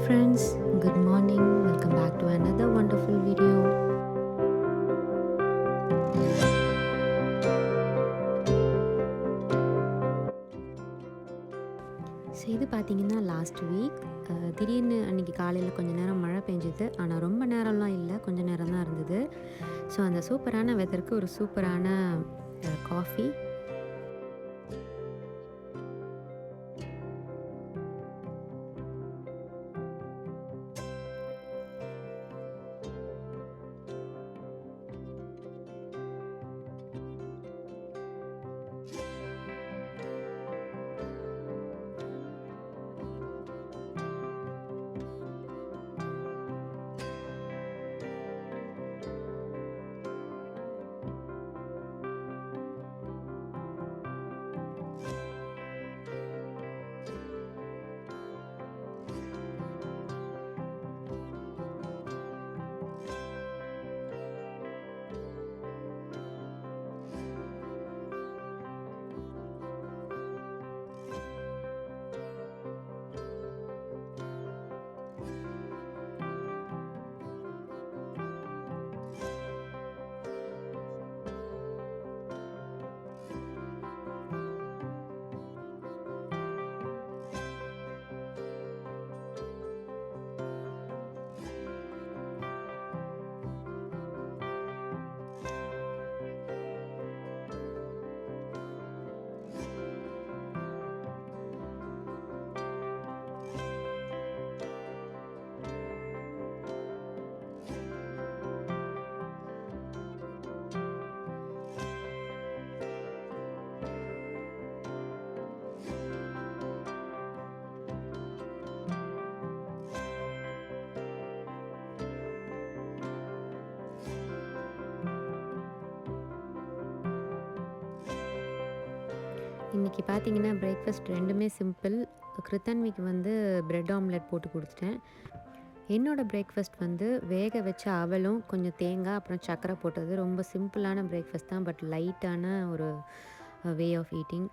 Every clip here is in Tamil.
friends, good morning. Welcome back to another wonderful video. இது பார்த்தீங்கன்னா லாஸ்ட் வீக் திடீர்னு அன்றைக்கி காலையில் கொஞ்சம் நேரம் மழை பெஞ்சுது. ஆனால் ரொம்ப நேரம்லாம் இல்லை, கொஞ்சம் நேரம் தான் இருந்தது. ஸோ அந்த சூப்பரான வெதருக்கு ஒரு சூப்பரான காஃபி. இன்றைக்கி பார்த்தீங்கன்னா பிரேக்ஃபாஸ்ட் ரெண்டுமே சிம்பிள். கிருத்தன்விக்கு வந்து பிரெட் ஆம்லெட் போட்டு கொடுத்துட்டேன். என்னோடய பிரேக்ஃபாஸ்ட் வந்து வேக வச்ச அவலும் கொஞ்சம் தேங்காய் அப்புறம் சர்க்கரை போட்டது. ரொம்ப சிம்பிளான பிரேக்ஃபாஸ்ட் தான், பட் லைட்டான ஒரு வே ஆஃப் ஈட்டிங்.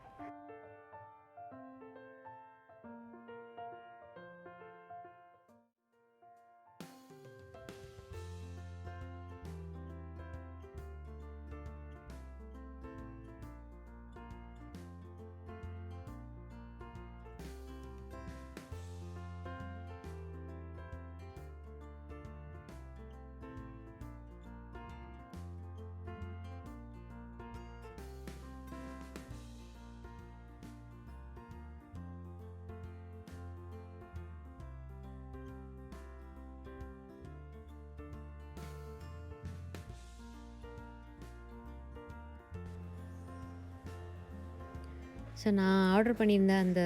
ஸோ நான் ஆர்டர் பண்ணியிருந்த அந்த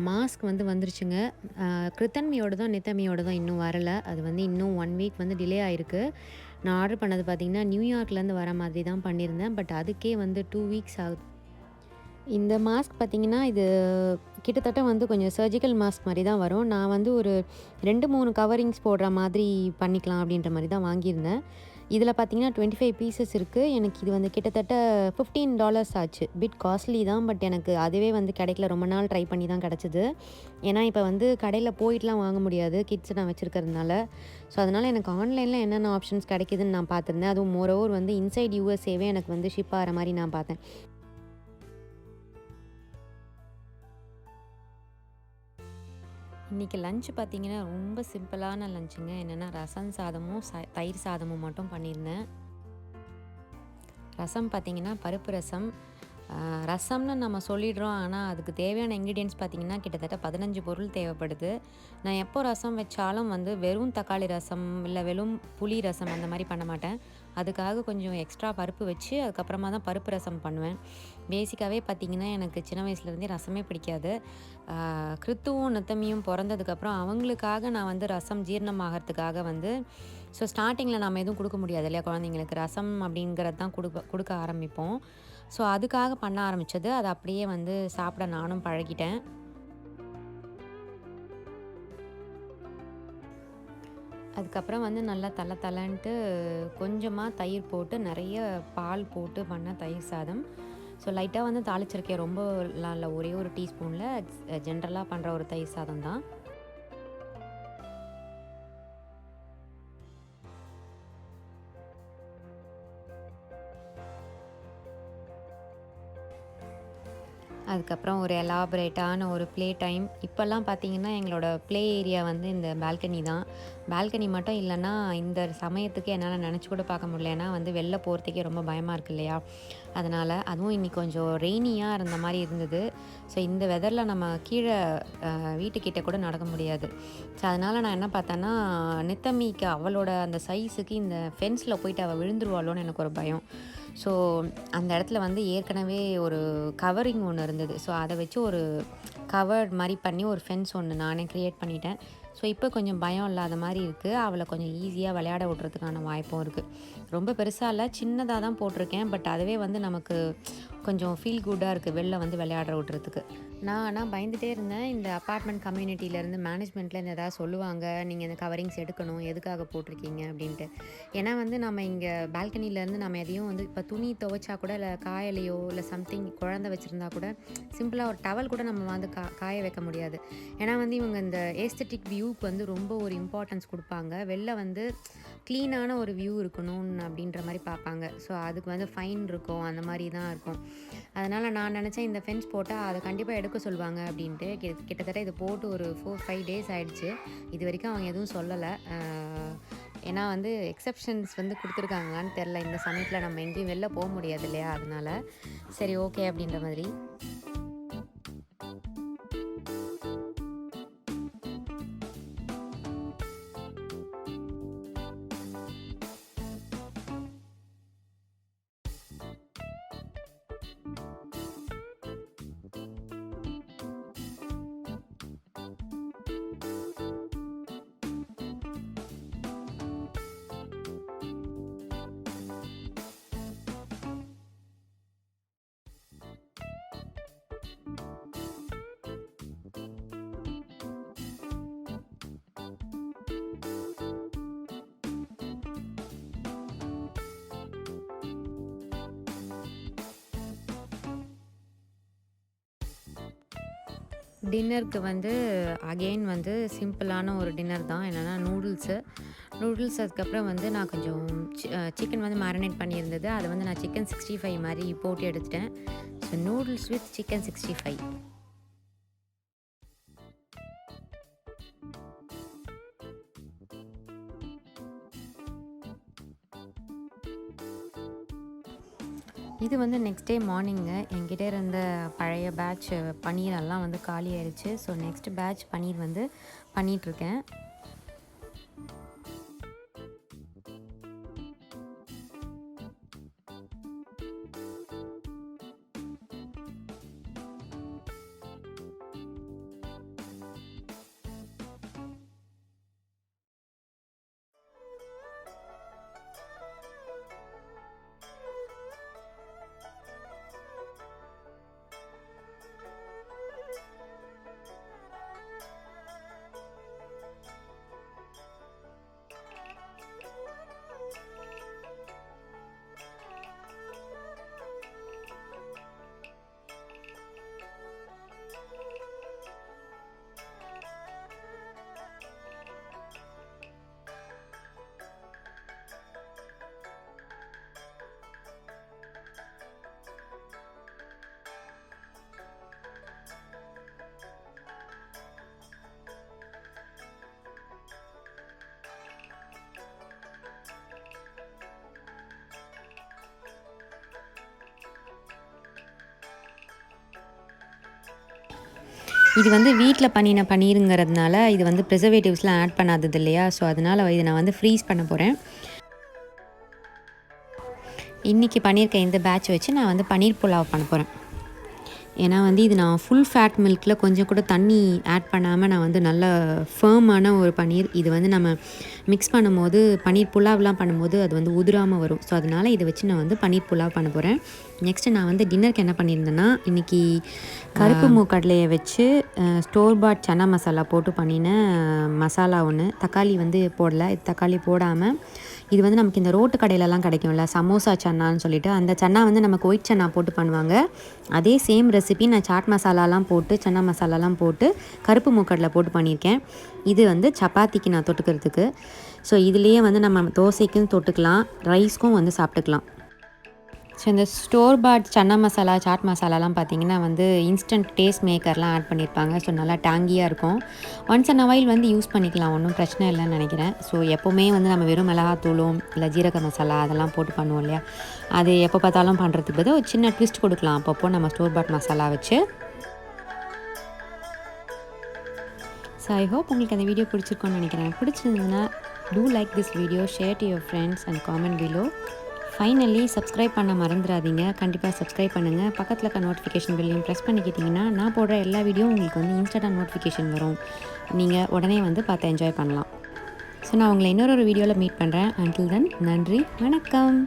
மாஸ்க் வந்து வந்துருச்சுங்க. கிருத்தன்வியோட தான், நித்தமியோட தான் இன்னும் வரலை. அது வந்து இன்னும் 1 வீக் வந்து டிலே ஆகிருக்கு. நான் ஆர்டர் பண்ணது பார்த்திங்கன்னா நியூயார்க்லேருந்து வர மாதிரி தான் பண்ணியிருந்தேன். பட் அதுக்கே வந்து 2 வீக்ஸ் ஆகுது. இந்த மாஸ்க் பார்த்திங்கன்னா இது கிட்டத்தட்ட வந்து கொஞ்சம் சர்ஜிக்கல் மாஸ்க் மாதிரி தான் வரும். நான் வந்து ஒரு 2-3 கவரிங்ஸ் போடுற மாதிரி பண்ணிக்கலாம் அப்படின்ற மாதிரி தான் வாங்கியிருந்தேன். இதில் பார்த்திங்கன்னா 25 பீசஸ் இருக்குது. எனக்கு இது வந்து கிட்டத்தட்ட $15 ஆச்சு. பிட் காஸ்ட்லி தான், பட் எனக்கு அதுவே வந்து கிடைக்கல. ரொம்ப நாள் ட்ரை பண்ணி தான் கிடச்சிது. ஏன்னா இப்போ வந்து கடையில் போயிட்டுலாம் வாங்க முடியாது, கிட்ஸ் நான் வச்சுருக்கிறதுனால. ஸோ அதனால் எனக்கு ஆன்லைனில் என்னென்ன ஆப்ஷன்ஸ் கிடைக்கிதுன்னு நான் பார்த்துருந்தேன். அதுவும் மோரோவர் வந்து இன்சைட் யூஎஸ்ஏவே எனக்கு வந்து ஷிப் ஆகிற மாதிரி நான் பார்த்தேன். இன்றைக்கி லஞ்ச் பார்த்திங்கன்னா ரொம்ப சிம்பிளான லஞ்சுங்க. என்னென்னா ரசம் சாதமும் தயிர் சாதமும் மட்டும் பண்ணியிருந்தேன். ரசம் பார்த்திங்கன்னா பருப்பு ரசம். ரசம்னு நம்ம சொல்லிடுறோம், ஆனால் அதுக்கு தேவையான இன்க்ரீடியன்ட்ஸ் பார்த்திங்கன்னா கிட்டத்தட்ட 15 பொருள் தேவைப்படுது. நான் எப்போ ரசம் வச்சாலும் வந்து வெறும் தக்காளி ரசம் இல்லை வெறும் புளி ரசம் அந்த மாதிரி பண்ண மாட்டேன். அதுக்காக கொஞ்சம் எக்ஸ்ட்ரா பருப்பு வச்சு அதுக்கப்புறமா தான் பருப்பு ரசம் பண்ணுவேன். பேசிக்காகவே பார்த்திங்கன்னா எனக்கு சின்ன வயசுலேருந்தே ரசமே பிடிக்காது. கிருத்துவும் நித்தமியும் பிறந்ததுக்கப்புறம் அவங்களுக்காக நான் வந்து ரசம் ஜீரணம் ஆகிறதுக்காக வந்து ஸோ ஸ்டார்டிங்கில் நம்ம எதுவும் கொடுக்க முடியாது இல்லையா குழந்தைங்களுக்கு, ரசம் அப்படிங்கிறது தான் கொடுக்க ஆரம்பிப்போம். ஸோ அதுக்காக பண்ண ஆரம்பித்தது. அதை அப்படியே வந்து சாப்பிட நானும் பழகிட்டேன். அதுக்கப்புறம் வந்து நல்லா தலன்ட்டு கொஞ்சமாக தயிர் போட்டு நிறைய பால் போட்டு பண்ண தயிர் சாதம். ஸோ லைட்டாக வந்து தாளிச்சிருக்கேன், ரொம்பலாம் இல்லை, ஒரே ஒரு டீஸ்பூனில் ஜென்ரலாக பண்ணுற ஒரு தயிர் சாதம் தான். அதுக்கப்புறம் ஒரு எலாபரேட்டான ஒரு ப்ளே டைம். இப்போல்லாம் பார்த்தீங்கன்னா எங்களோட ப்ளே ஏரியா வந்து இந்த பால்கனி தான். பால்கனி மட்டும் இல்லைன்னா இந்த சமயத்துக்கு என்னால் நினச்சி கூட பார்க்க முடியல. ஏன்னா வந்து வெளில போகிறதுக்கே ரொம்ப பயமாக இருக்கு இல்லையா? அதனால் அதுவும் இன்றைக்கி கொஞ்சம் ரெய்னியாக இருந்த மாதிரி இருந்தது. ஸோ இந்த வெதரில் நம்ம கீழே வீட்டுக்கிட்ட கூட நடக்க முடியாது. ஸோ அதனால் நான் என்ன பார்த்தேன்னா, நித்தமிக்கு அவளோட அந்த சைஸுக்கு இந்த ஃபென்ஸில் போயிட்டு அவள் விழுந்துருவாளோன்னு எனக்கு ஒரு பயம். ஸோ அந்த இடத்துல வந்து ஏற்கனவே ஒரு கவரிங் ஒன்று இருந்தது. ஸோ அதை வச்சு ஒரு கவர் மாதிரி பண்ணி ஒரு ஃபென்ஸ் ஒன்று நானே க்ரியேட் பண்ணிட்டேன். ஸோ இப்போ கொஞ்சம் பயம் இல்லாத மாதிரி இருக்குது. அவளை கொஞ்சம் ஈஸியாக விளையாட விட்றதுக்கான வாய்ப்பும் இருக்குது. ரொம்ப பெருசாக இல்லை, சின்னதாக தான் போட்டிருக்கேன். பட் அதுவே வந்து நமக்கு கொஞ்சம் ஃபீல் குட்டாக இருக்குது வெளில வந்து விளையாட விட்றதுக்கு. நான் ஆனால் பயந்துகிட்டே இருந்தேன், இந்த அப்பார்ட்மெண்ட் கம்யூனிட்டியிலேருந்து மேனேஜ்மெண்ட்லேருந்து எதாவது சொல்லுவாங்க, நீங்கள் இந்த கவரிங்ஸ் எடுக்கணும், எதுக்காக போட்டிருக்கீங்க அப்படின்ட்டு. ஏன்னா வந்து நம்ம இங்கே பால்கனிலேருந்து நம்ம எதையும் வந்து இப்போ துணி துவைச்சா கூட, இல்லை காயலையோ இல்லை சம்திங் குழந்தை வச்சுருந்தா கூட சிம்பிளாக ஒரு டவல் கூட நம்ம வந்து காய வைக்க முடியாது. ஏன்னா வந்து இவங்க இந்த ஏஸ்தட்டிக் வியூக்கு வந்து ரொம்ப ஒரு இம்பார்ட்டன்ஸ் கொடுப்பாங்க. வெளில வந்து க்ளீனான ஒரு வியூ இருக்கணும் அப்படின்ற மாதிரி பார்ப்பாங்க. ஸோ அதுக்கு வந்து ஃபைன் இருக்கும், அந்த மாதிரி தான் இருக்கும். அதனால் நான் நினச்சேன் இந்த ஃபென்ஸ் போட்டால் அதை கண்டிப்பாக எடுக்க சொல்லுவாங்க அப்படின்ட்டு. கிட்டத்தட்ட இது போட்டு ஒரு 4-5 டேஸ் ஆகிடுச்சு. இது வரைக்கும் அவங்க எதுவும் சொல்லலை. ஏன்னா வந்து எக்ஸப்ஷன்ஸ் வந்து கொடுத்துருக்காங்களான்னு தெரில. இந்த சமயத்தில் நம்ம எங்கேயும் வெளில போக முடியாது இல்லையா? அதனால் சரி ஓகே அப்படின்ற மாதிரி. டின்னருக்கு வந்து அகெயின் வந்து சிம்பிளான ஒரு டின்னர் தான். என்னென்னா நூடுல்ஸ் அதுக்கப்புறம் வந்து நான் கொஞ்சம் சிக்கன் வந்து மேரினேட் பண்ணியிருந்தது. அதை வந்து நான் சிக்கன் 65 மாதிரி போட்டு எடுத்துட்டேன். So noodles with chicken 65. இது வந்து நெக்ஸ்ட் டே மார்னிங்கு என்கிட்ட இருந்த பழைய பேட்ச் பன்னீரெல்லாம் வந்து காலி ஆயிடுச்சு. ஸோ நெக்ஸ்ட் பேட்ச் பன்னீர் வந்து பண்ணிகிட்ருக்கேன். இது வந்து வீட்டில் பண்ணின பன்னீருங்கிறதுனால இது வந்து ப்ரிசர்வேட்டிவ்ஸ்லாம் ஆட் பண்ணாதது இல்லையா? ஸோ அதனால் இதை நான் வந்து ஃப்ரீஸ் பண்ண போகிறேன். இன்றைக்கி பண்ணியிருக்க இந்த பேட்ச் வச்சு நான் வந்து பன்னீர் புலாவ் பண்ண போகிறேன். ஏன்னா வந்து இது நான் ஃபுல் ஃபேட் மில்கில் கொஞ்சம் கூட தண்ணி ஆட் பண்ணாமல் நான் வந்து நல்ல ஃபேர்மான ஒரு பன்னீர். இது வந்து நம்ம மிக்ஸ் பண்ணும்போது பன்னீர் புலாவ்லாம் பண்ணும்போது அது வந்து உதிராமல் வரும். ஸோ அதனால் இதை வச்சு நான் வந்து பன்னீர் புலாவ் பண்ண போகிறேன். நெக்ஸ்ட்டு நான் வந்து டின்னருக்கு என்ன பண்ணியிருந்தேன்னா, இன்றைக்கி கருப்பு மூக்கடலையை வச்சு ஸ்டோர் பாட் சன்னா மசாலா போட்டு பண்ணின மசாலா ஒன்று. தக்காளி வந்து போடலை, தக்காளி போடாமல் இது வந்து நமக்கு இந்த ரோட்டு கடையிலலாம் கிடைக்கும்ல, சமோசா சன்னான்னு சொல்லிட்டு, அந்த சன்னா வந்து நமக்கு ஒயிட் சன்னா போட்டு பண்ணுவாங்க. அதே சேம் ரெசிபி நான் சாட் மசாலாலாம் போட்டு சன்னா மசாலாலாம் போட்டு கருப்பு மூக்கடலை போட்டு பண்ணியிருக்கேன். இது வந்து சப்பாத்திக்கு நான் தொட்டுக்கிறதுக்கு. ஸோ இதுலேயே வந்து நம்ம தோசைக்கும் தொட்டுக்கலாம், ரைஸ்க்கும் வந்து சாப்பிட்டுக்கலாம். ஸோ இந்த ஸ்டோர் பாட் சன்னா மசாலா, சாட் மசாலாலாம் பார்த்தீங்கன்னா வந்து இன்ஸ்டன்ட் டேஸ்ட் மேக்கர்லாம் ஆட் பண்ணியிருப்பாங்க. ஸோ நல்லா டேங்கியாக இருக்கும். ஒன்ஸ் இன் அ வைல் வந்து யூஸ் பண்ணிக்கலாம். ஒன்றும் பிரச்சனை இல்லைன்னு நினைக்கிறேன். ஸோ எப்போவுமே வந்து நம்ம வெறும் மிளகாத்தூளும், இல்லை ஜீரக மசாலா அதெல்லாம் போட்டு பண்ணுவோம் இல்லையா? அது எப்போ பார்த்தாலும் பண்ணுறதுக்கு பதிலா ஒரு சின்ன ட்விஸ்ட் கொடுக்கலாம் அப்பப்போ நம்ம ஸ்டோர் பாட் மசாலா வச்சு. ஸோ ஐ ஹோப் உங்களுக்கு அந்த வீடியோ பிடிச்சிருக்கோன்னு நினைக்கிறேன். பிடிச்சிருந்ததுன்னா do like this video, share to your friends and comment below. Finally subscribe பண்ண மறந்துடாதீங்க. கண்டிப்பாக சப்ஸ்கிரைப் பண்ணுங்கள். பக்கத்தில் இருக்க நோட்டிஃபிகேஷன் பில்லையும் ப்ரெஸ் பண்ணிக்கிட்டிங்கன்னா நான் போடுற எல்லா வீடியோ உங்களுக்கு வந்து இன்ஸ்டண்ட்டாக நோட்டிஃபிகேஷன் வரும். நீங்கள் உடனே வந்து பார்த்து என்ஜாய் பண்ணலாம். ஸோ நான் உங்களை இன்னொரு வீடியோவில் மீட் பண்ணுறேன். அன்டில் தென் நன்றி, வணக்கம்.